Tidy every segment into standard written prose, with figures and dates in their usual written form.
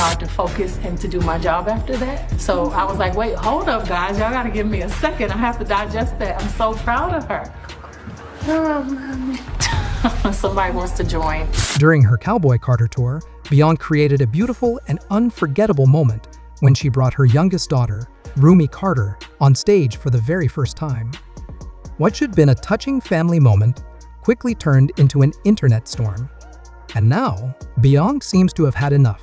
hard to focus and to do my job after that. So I was like, wait, hold up, guys. Y'all gotta give me a second. I have to digest that. I'm so proud of her. Oh, mommy. Somebody wants to join. During her Cowboy Carter tour, Beyoncé created a beautiful and unforgettable moment when she brought her youngest daughter, Rumi Carter, on stage for the very first time. What should have been a touching family moment quickly turned into an internet storm. And now, Beyoncé seems to have had enough.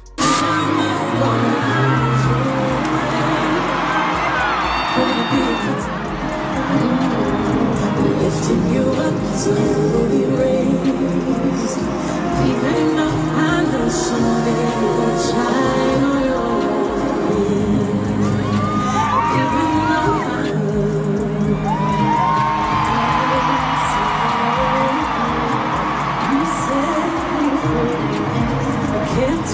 Lifting you up to be raised, keeping up my nation, baby, shine on your way. Giving up my you said I can't.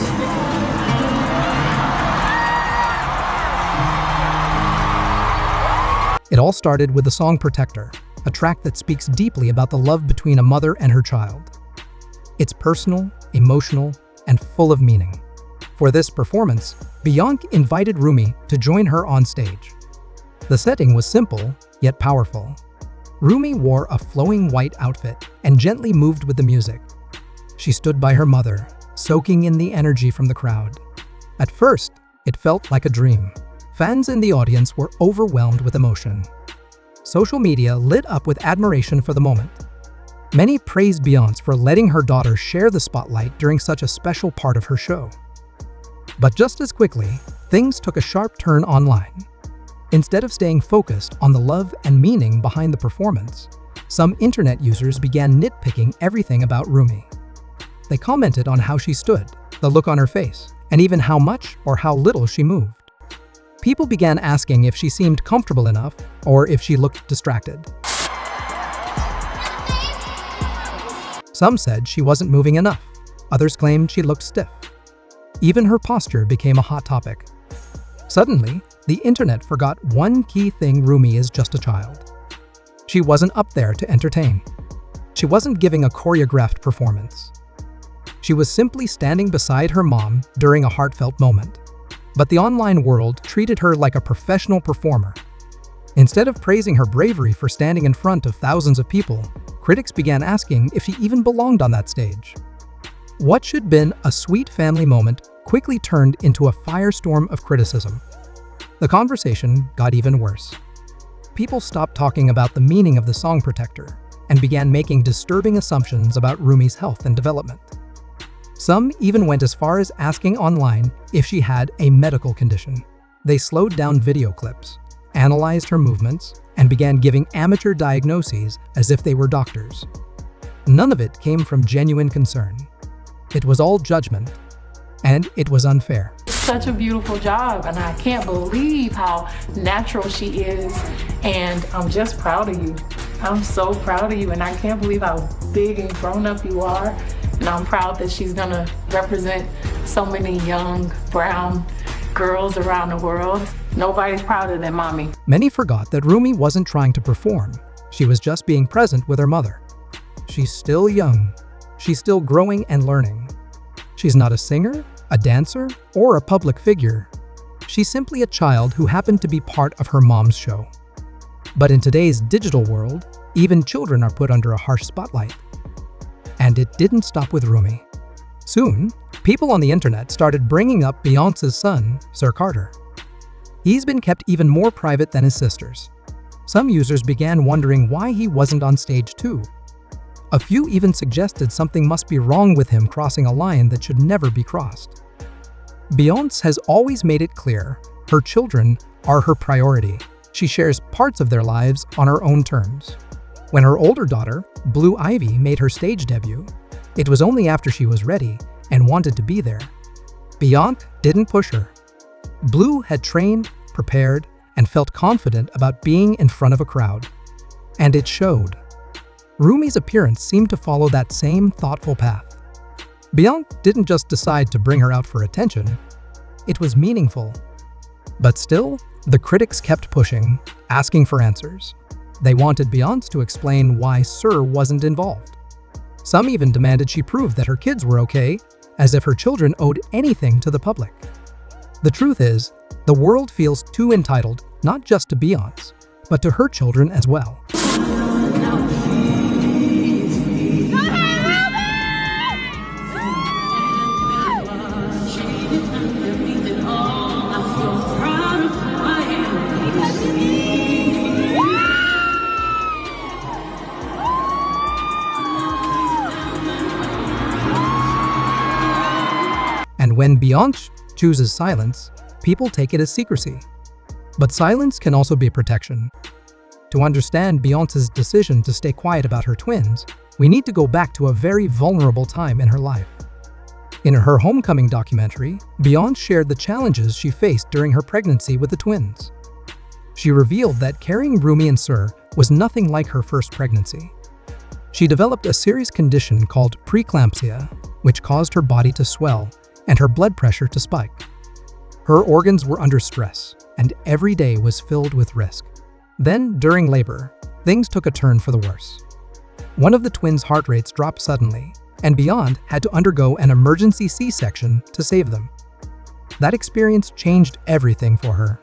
It all started with the song Protector, a track that speaks deeply about the love between a mother and her child. It's personal, emotional, and full of meaning. For this performance, Beyoncé invited Rumi to join her on stage. The setting was simple, yet powerful. Rumi wore a flowing white outfit and gently moved with the music. She stood by her mother, soaking in the energy from the crowd. At first, it felt like a dream. Fans in the audience were overwhelmed with emotion. Social media lit up with admiration for the moment. Many praised Beyoncé for letting her daughter share the spotlight during such a special part of her show. But just as quickly, things took a sharp turn online. Instead of staying focused on the love and meaning behind the performance, some internet users began nitpicking everything about Rumi. They commented on how she stood, the look on her face, and even how much or how little she moved. People began asking if she seemed comfortable enough or if she looked distracted. Some said she wasn't moving enough. Others claimed she looked stiff. Even her posture became a hot topic. Suddenly, the internet forgot one key thing: Rumi is just a child. She wasn't up there to entertain. She wasn't giving a choreographed performance. She was simply standing beside her mom during a heartfelt moment. But the online world treated her like a professional performer. Instead of praising her bravery for standing in front of thousands of people, critics began asking if she even belonged on that stage. What should have been a sweet family moment quickly turned into a firestorm of criticism. The conversation got even worse. People stopped talking about the meaning of the song Protector and began making disturbing assumptions about Rumi's health and development. Some even went as far as asking online if she had a medical condition. They slowed down video clips, analyzed her movements, and began giving amateur diagnoses as if they were doctors. None of it came from genuine concern. It was all judgment, and it was unfair. Such a beautiful job, and I can't believe how natural she is, and I'm just proud of you. I'm so proud of you, and I can't believe how big and grown up you are. And I'm proud that she's gonna represent so many young brown girls around the world. Nobody's prouder than mommy. Many forgot that Rumi wasn't trying to perform. She was just being present with her mother. She's still young. She's still growing and learning. She's not a singer, a dancer, or a public figure. She's simply a child who happened to be part of her mom's show. But in today's digital world, even children are put under a harsh spotlight. And it didn't stop with Rumi. Soon, people on the internet started bringing up Beyoncé's son, Sir Carter. He's been kept even more private than his sisters. Some users began wondering why he wasn't on stage too. A few even suggested something must be wrong with him crossing a line that should never be crossed. Beyoncé has always made it clear her children are her priority. She shares parts of their lives on her own terms. When her older daughter, Blue Ivy, made her stage debut, it was only after she was ready and wanted to be there. Beyoncé didn't push her. Blue had trained, prepared, and felt confident about being in front of a crowd. And it showed. Rumi's appearance seemed to follow that same thoughtful path. Beyoncé didn't just decide to bring her out for attention. It was meaningful. But still, the critics kept pushing, asking for answers. They wanted Beyoncé to explain why Sir wasn't involved. Some even demanded she prove that her kids were okay, as if her children owed anything to the public. The truth is, the world feels too entitled not just to Beyoncé, but to her children as well. And when Beyoncé chooses silence, people take it as secrecy. But silence can also be protection. To understand Beyoncé's decision to stay quiet about her twins, we need to go back to a very vulnerable time in her life. In her homecoming documentary, Beyoncé shared the challenges she faced during her pregnancy with the twins. She revealed that carrying Rumi and Sir was nothing like her first pregnancy. She developed a serious condition called preeclampsia, which caused her body to swell and her blood pressure to spike. Her organs were under stress, and every day was filled with risk. Then, during labor, things took a turn for the worse. One of the twins' heart rates dropped suddenly, and Beyoncé had to undergo an emergency C-section to save them. That experience changed everything for her.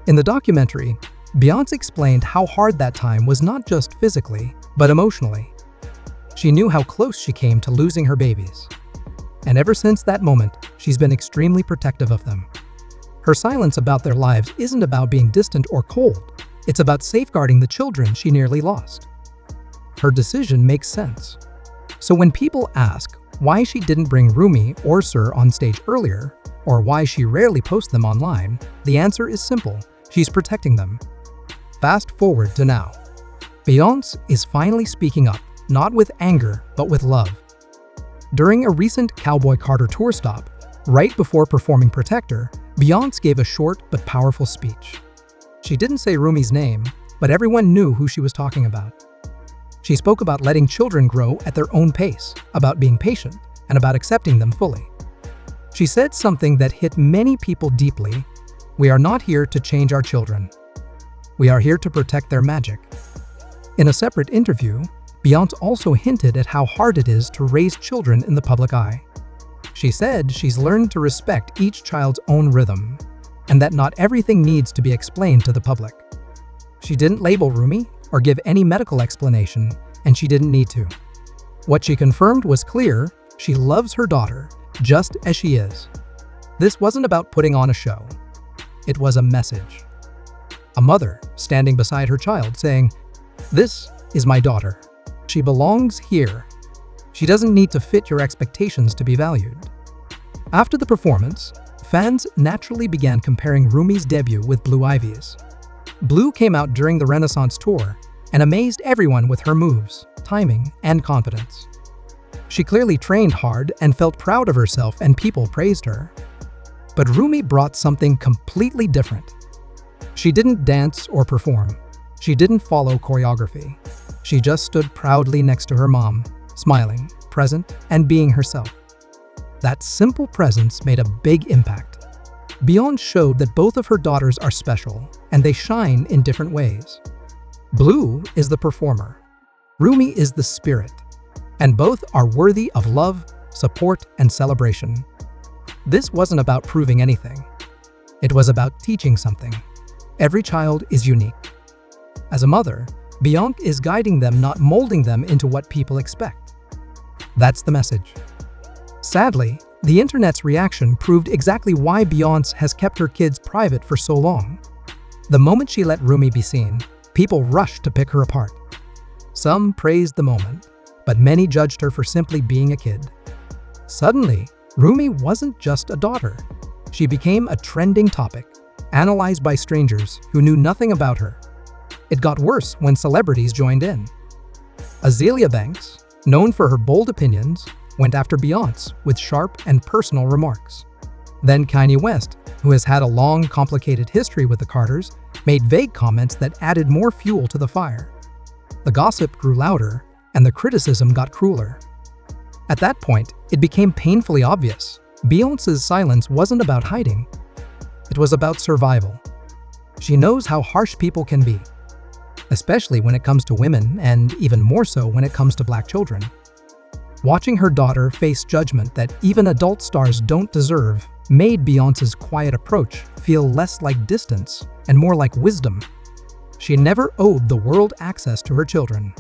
In the documentary, Beyoncé explained how hard that time was not just physically, but emotionally. She knew how close she came to losing her babies. And ever since that moment, she's been extremely protective of them. Her silence about their lives isn't about being distant or cold. It's about safeguarding the children she nearly lost. Her decision makes sense. So when people ask why she didn't bring Rumi or Sir on stage earlier, or why she rarely posts them online, the answer is simple: she's protecting them. Fast forward to now. Beyoncé is finally speaking up, not with anger, but with love. During a recent Cowboy Carter tour stop, right before performing Protector, Beyoncé gave a short but powerful speech. She didn't say Rumi's name, but everyone knew who she was talking about. She spoke about letting children grow at their own pace, about being patient, and about accepting them fully. She said something that hit many people deeply: "We are not here to change our children. We are here to protect their magic." In a separate interview, Beyoncé also hinted at how hard it is to raise children in the public eye. She said she's learned to respect each child's own rhythm, and that not everything needs to be explained to the public. She didn't label Rumi or give any medical explanation, and she didn't need to. What she confirmed was clear: she loves her daughter just as she is. This wasn't about putting on a show. It was a message. A mother standing beside her child saying, "This is my daughter. She belongs here. She doesn't need to fit your expectations to be valued." After the performance, fans naturally began comparing Rumi's debut with Blue Ivy's. Blue came out during the Renaissance tour and amazed everyone with her moves, timing, and confidence. She clearly trained hard and felt proud of herself, and people praised her. But Rumi brought something completely different. She didn't dance or perform. She didn't follow choreography. She just stood proudly next to her mom, smiling, present, and being herself. That simple presence made a big impact. Beyoncé showed that both of her daughters are special, and they shine in different ways. Blue is the performer. Rumi is the spirit. And both are worthy of love, support, and celebration. This wasn't about proving anything. It was about teaching something. Every child is unique. As a mother, Beyoncé is guiding them, not molding them into what people expect. That's the message. Sadly, the internet's reaction proved exactly why Beyoncé has kept her kids private for so long. The moment she let Rumi be seen, people rushed to pick her apart. Some praised the moment, but many judged her for simply being a kid. Suddenly, Rumi wasn't just a daughter. She became a trending topic, analyzed by strangers who knew nothing about her. It got worse when celebrities joined in. Azealia Banks, known for her bold opinions, went after Beyoncé with sharp and personal remarks. Then Kanye West, who has had a long, complicated history with the Carters, made vague comments that added more fuel to the fire. The gossip grew louder, and the criticism got crueler. At that point, it became painfully obvious. Beyoncé's silence wasn't about hiding. It was about survival. She knows how harsh people can be, especially when it comes to women, and even more so when it comes to Black children. Watching her daughter face judgment that even adult stars don't deserve made Beyoncé's quiet approach feel less like distance and more like wisdom. She never owed the world access to her children.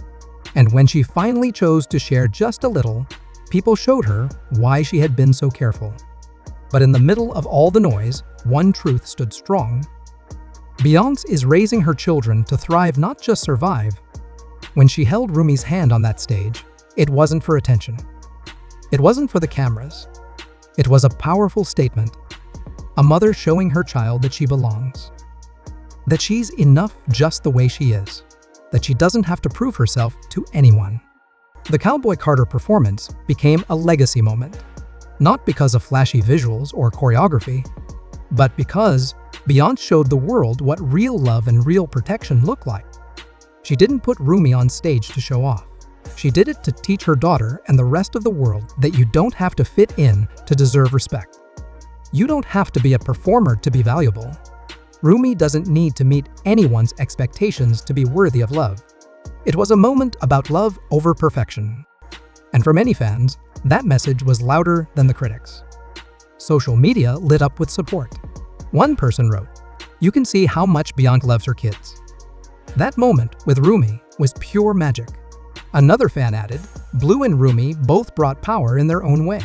And when she finally chose to share just a little, people showed her why she had been so careful. But in the middle of all the noise, one truth stood strong. Beyoncé is raising her children to thrive, not just survive. When she held Rumi's hand on that stage, it wasn't for attention. It wasn't for the cameras. It was a powerful statement. A mother showing her child that she belongs. That she's enough just the way she is. That she doesn't have to prove herself to anyone. The Cowboy Carter performance became a legacy moment. Not because of flashy visuals or choreography, but because Beyoncé showed the world what real love and real protection look like. She didn't put Rumi on stage to show off. She did it to teach her daughter and the rest of the world that you don't have to fit in to deserve respect. You don't have to be a performer to be valuable. Rumi doesn't need to meet anyone's expectations to be worthy of love. It was a moment about love over perfection. And for many fans, that message was louder than the critics. Social media lit up with support. One person wrote, "You can see how much Beyoncé loves her kids." That moment with Rumi was pure magic. Another fan added, "Blue and Rumi both brought power in their own way."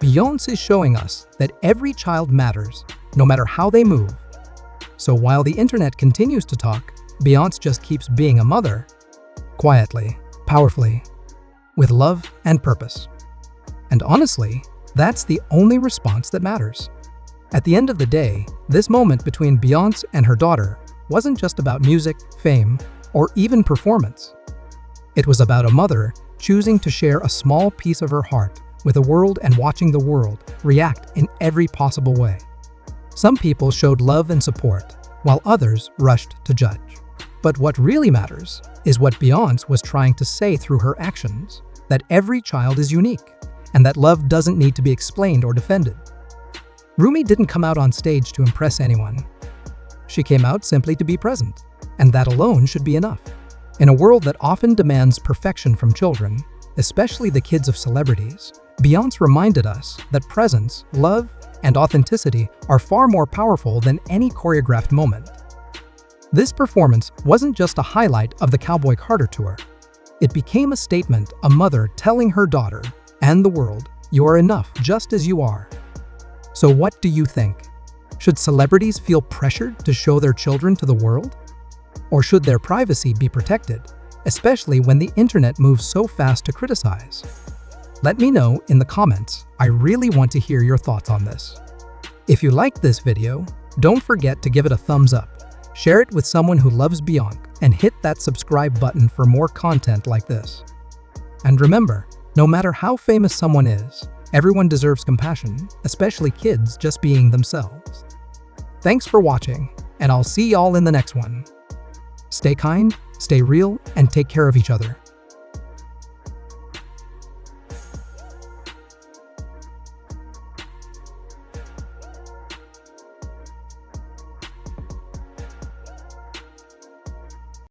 Beyoncé is showing us that every child matters, no matter how they move. So while the internet continues to talk, Beyoncé just keeps being a mother, quietly, powerfully, with love and purpose. And honestly, that's the only response that matters. At the end of the day, this moment between Beyoncé and her daughter wasn't just about music, fame, or even performance. It was about a mother choosing to share a small piece of her heart with the world and watching the world react in every possible way. Some people showed love and support, while others rushed to judge. But what really matters is what Beyoncé was trying to say through her actions, that every child is unique, and that love doesn't need to be explained or defended. Rumi didn't come out on stage to impress anyone. She came out simply to be present, and that alone should be enough. In a world that often demands perfection from children, especially the kids of celebrities, Beyoncé reminded us that presence, love, and authenticity are far more powerful than any choreographed moment. This performance wasn't just a highlight of the Cowboy Carter tour. It became a statement, a mother telling her daughter and the world, "You are enough just as you are." So what do you think? Should celebrities feel pressured to show their children to the world? Or should their privacy be protected, especially when the internet moves so fast to criticize? Let me know in the comments. I really want to hear your thoughts on this. If you liked this video, don't forget to give it a thumbs up, share it with someone who loves Beyoncé, and hit that subscribe button for more content like this. And remember, no matter how famous someone is, everyone deserves compassion, especially kids just being themselves. Thanks for watching, and I'll see y'all in the next one. Stay kind, stay real, and take care of each other.